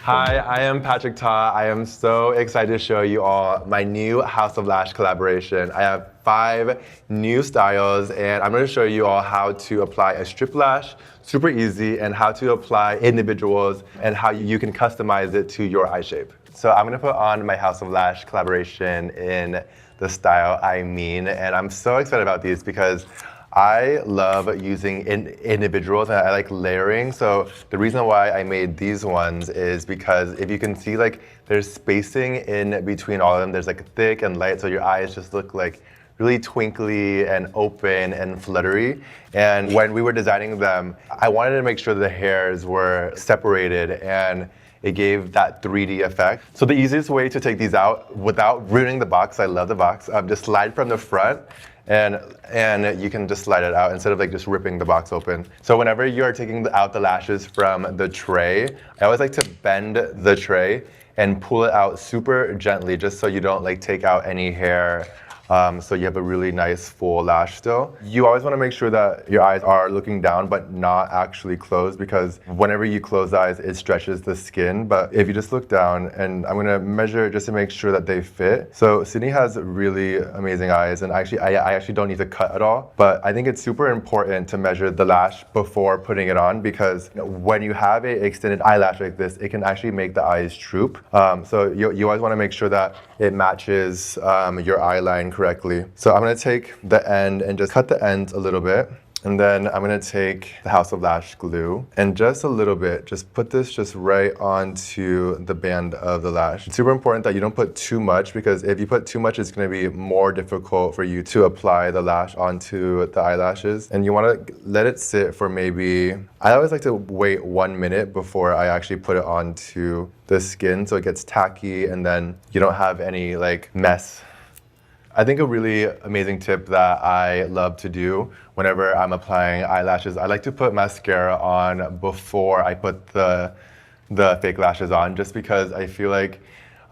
Hi, I am Patrick Ta. I am so excited to show you all my new House of Lash collaboration. I have 5 new styles and I'm going to show you all how to apply a strip lash, super easy, and how to apply individuals and how you can customize it to your eye shape. So I'm going to put on my House of Lash collaboration in the style I Mean, and I'm so excited about these because I love using individuals and I like layering. So the reason why I made these ones is because if you can see, like, there's spacing in between all of them. There's like thick and light, so your eyes just look like really twinkly and open and fluttery. And when we were designing them, I wanted to make sure the hairs were separated and it gave that 3D effect. So the easiest way to take these out without ruining the box, I love the box, just slide from the front and you can just slide it out instead of like just ripping the box open. So whenever you are taking out the lashes from the tray, I always like to bend the tray and pull it out super gently just so you don't like take out any hair. So you have a really nice full lash still. You always want to make sure that your eyes are looking down but not actually closed, because whenever you close the eyes, it stretches the skin. But if you just look down, and I'm going to measure just to make sure that they fit. So Sydney has really amazing eyes, and actually I actually don't need to cut at all. But I think it's super important to measure the lash before putting it on, because when you have an extended eyelash like this, it can actually make the eyes droop. So you always want to make sure that it matches your eye line correctly. So I'm going to take the end and just cut the ends a little bit. And then I'm going to take the House of Lash glue and just a little bit, just put this just right onto the band of the lash. It's super important that you don't put too much, because if you put too much, it's going to be more difficult for you to apply the lash onto the eyelashes. And you want to let it sit for maybe, I always like to wait 1 minute before I actually put it onto the skin so it gets tacky and then you don't have any like mess. I think a really amazing tip that I love to do whenever I'm applying eyelashes, I like to put mascara on before I put the fake lashes on, just because I feel like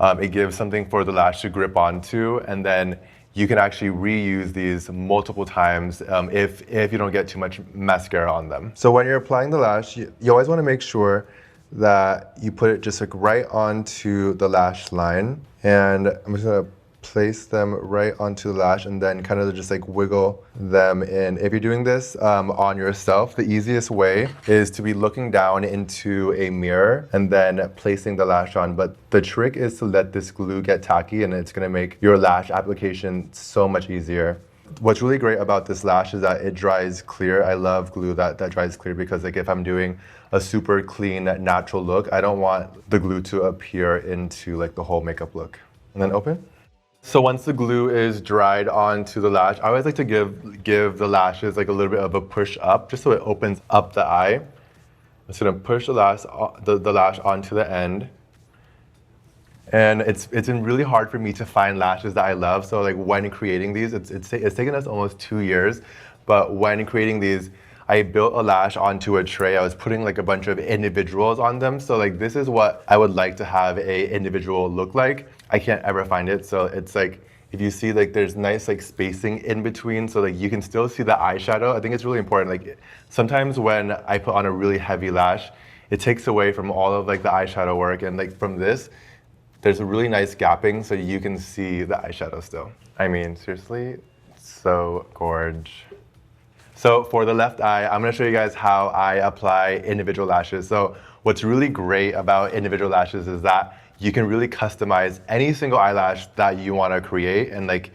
it gives something for the lash to grip onto, and then you can actually reuse these multiple times if you don't get too much mascara on them. So when you're applying the lash, you always want to make sure that you put it just like right onto the lash line, and I'm just going to place them right onto the lash and then kind of just like wiggle them in. If you're doing this on yourself, the easiest way is to be looking down into a mirror and then placing the lash on. But the trick is to let this glue get tacky, and it's going to make your lash application so much easier. What's really great about this lash is that it dries clear. I love glue that dries clear, because like if I'm doing a super clean, natural look, I don't want the glue to appear into like the whole makeup look. And then open. So once the glue is dried onto the lash, I always like to give the lashes like a little bit of a push up, just so it opens up the eye. I'm just gonna push the lash onto the end. And it's been really hard for me to find lashes that I love. So like when creating these, it's taken us almost 2 years. But when creating these, I built a lash onto a tray. I was putting like a bunch of individuals on them. So like this is what I would like to have a individual look like. I can't ever find it. So it's like, if you see like there's nice like spacing in between, so like you can still see the eyeshadow. I think it's really important. Like sometimes when I put on a really heavy lash, it takes away from all of like the eyeshadow work. And like from this, there's a really nice gapping so you can see the eyeshadow still. I mean, seriously, so gorge. So for the left eye, I'm gonna show you guys how I apply individual lashes. So what's really great about individual lashes is that you can really customize any single eyelash that you wanna create, and like,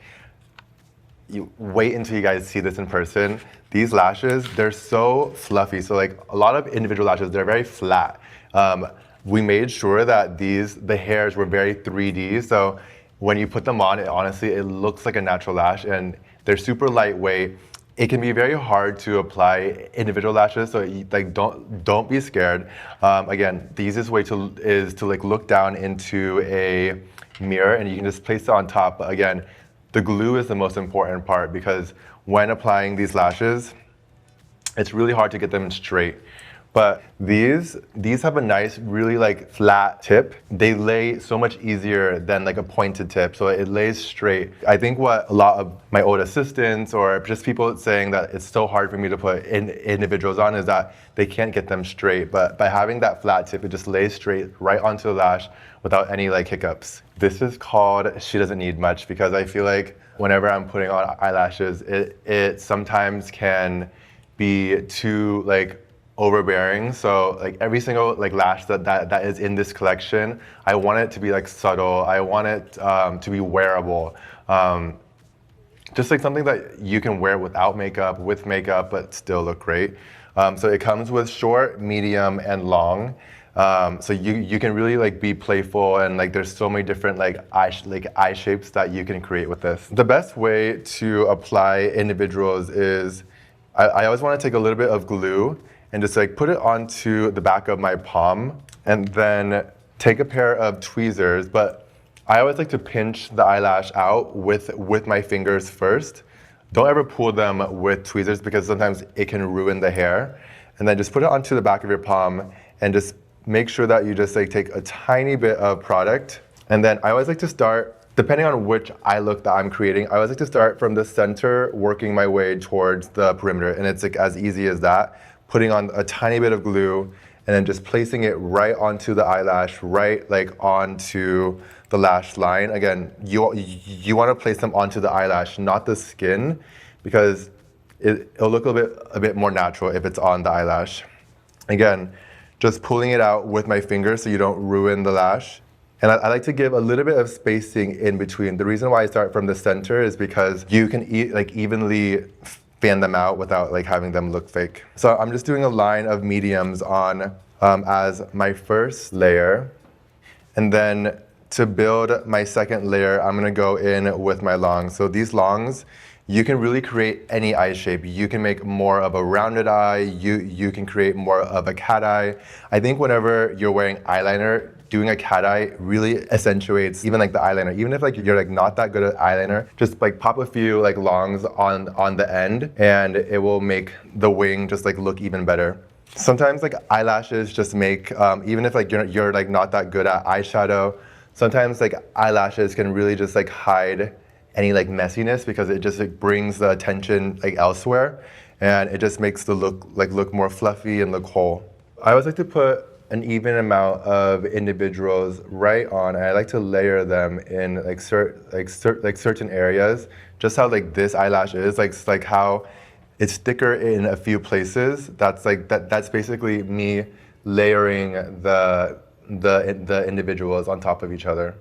you wait until you guys see this in person. These lashes, they're so fluffy. So like a lot of individual lashes, they're very flat. We made sure that the hairs were very 3D. So when you put them on, honestly, it looks like a natural lash, and they're super lightweight. It can be very hard to apply individual lashes, so like don't be scared. Again, the easiest way is to like look down into a mirror, and you can just place it on top. But again, the glue is the most important part, because when applying these lashes, it's really hard to get them straight. But these have a nice, really like flat tip. They lay so much easier than like a pointed tip, so it lays straight. I think what a lot of my old assistants or just people saying that it's so hard for me to put individuals on is that they can't get them straight. But by having that flat tip, it just lays straight right onto the lash without any like hiccups. This is called She Doesn't Need Much, because I feel like whenever I'm putting on eyelashes, it sometimes can be too like overbearing. So like every single like lash that is in this collection, I want it to be like subtle. I want it to be wearable. Just like something that you can wear without makeup, with makeup, but still look great. So it comes with short, medium, and long. So you can really like be playful, and like there's so many different like eye shapes that you can create with this. The best way to apply individuals is I always want to take a little bit of glue and just like put it onto the back of my palm, and then take a pair of tweezers. But I always like to pinch the eyelash out with my fingers first. Don't ever pull them with tweezers because sometimes it can ruin the hair. And then just put it onto the back of your palm and just make sure that you just like take a tiny bit of product. And then I always like to start, depending on which eye look that I'm creating, I always like to start from the center, working my way towards the perimeter. And it's like as easy as that. Putting on a tiny bit of glue and then just placing it right onto the eyelash, right like onto the lash line. Again, you want to place them onto the eyelash, not the skin, because it'll look a bit more natural if it's on the eyelash. Again, just pulling it out with my fingers so you don't ruin the lash. And I like to give a little bit of spacing in between. The reason why I start from the center is because you can evenly fan them out without like having them look fake. So I'm just doing a line of mediums on as my first layer. And then to build my second layer, I'm gonna go in with my longs. So these longs, you can really create any eye shape. You can make more of a rounded eye. You can create more of a cat eye. I think whenever you're wearing eyeliner, doing a cat eye really accentuates even like the eyeliner. Even if like you're like not that good at eyeliner, just like pop a few like longs on the end and it will make the wing just like look even better. Sometimes like eyelashes just make, even if like you're like not that good at eyeshadow, sometimes like eyelashes can really just like hide any like messiness because it just like brings the attention like elsewhere, and it just makes the look more fluffy and look whole. I always like to put an even amount of individuals right on, and I like to layer them in like certain areas. Just how like this eyelash is, like how it's thicker in a few places. That's basically me layering the individuals on top of each other.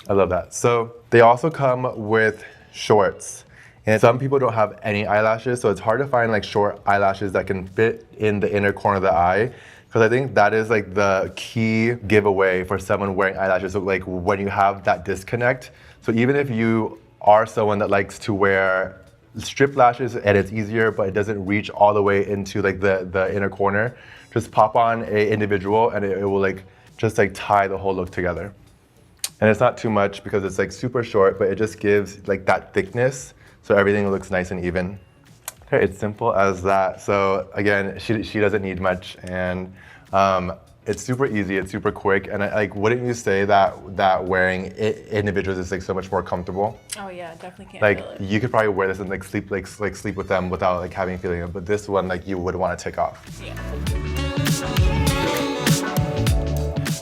I love that. So they also come with shorts. And some people don't have any eyelashes, so it's hard to find like short eyelashes that can fit in the inner corner of the eye. Because I think that is like the key giveaway for someone wearing eyelashes. So like when you have that disconnect. So even if you are someone that likes to wear strip lashes and it's easier, but it doesn't reach all the way into like the inner corner, just pop on a individual and it will like just like tie the whole look together. And it's not too much because it's like super short, but it just gives like that thickness so everything looks nice and even. Okay, it's simple as that. So again, she doesn't need much, and it's super easy, it's super quick, and like wouldn't you say that wearing individuals is like so much more comfortable? Oh yeah, definitely can't like feel it. You could probably wear this and like sleep with them without like having a feeling, but this one like you would want to take off. Yeah.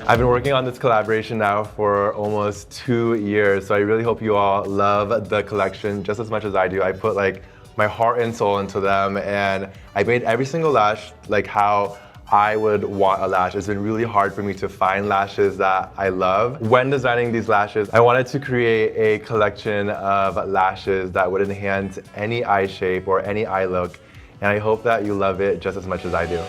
I've been working on this collaboration now for almost 2 years, so I really hope you all love the collection just as much as I do. I put like my heart and soul into them, and I made every single lash like how I would want a lash. It's been really hard for me to find lashes that I love. When designing these lashes, I wanted to create a collection of lashes that would enhance any eye shape or any eye look, and I hope that you love it just as much as I do.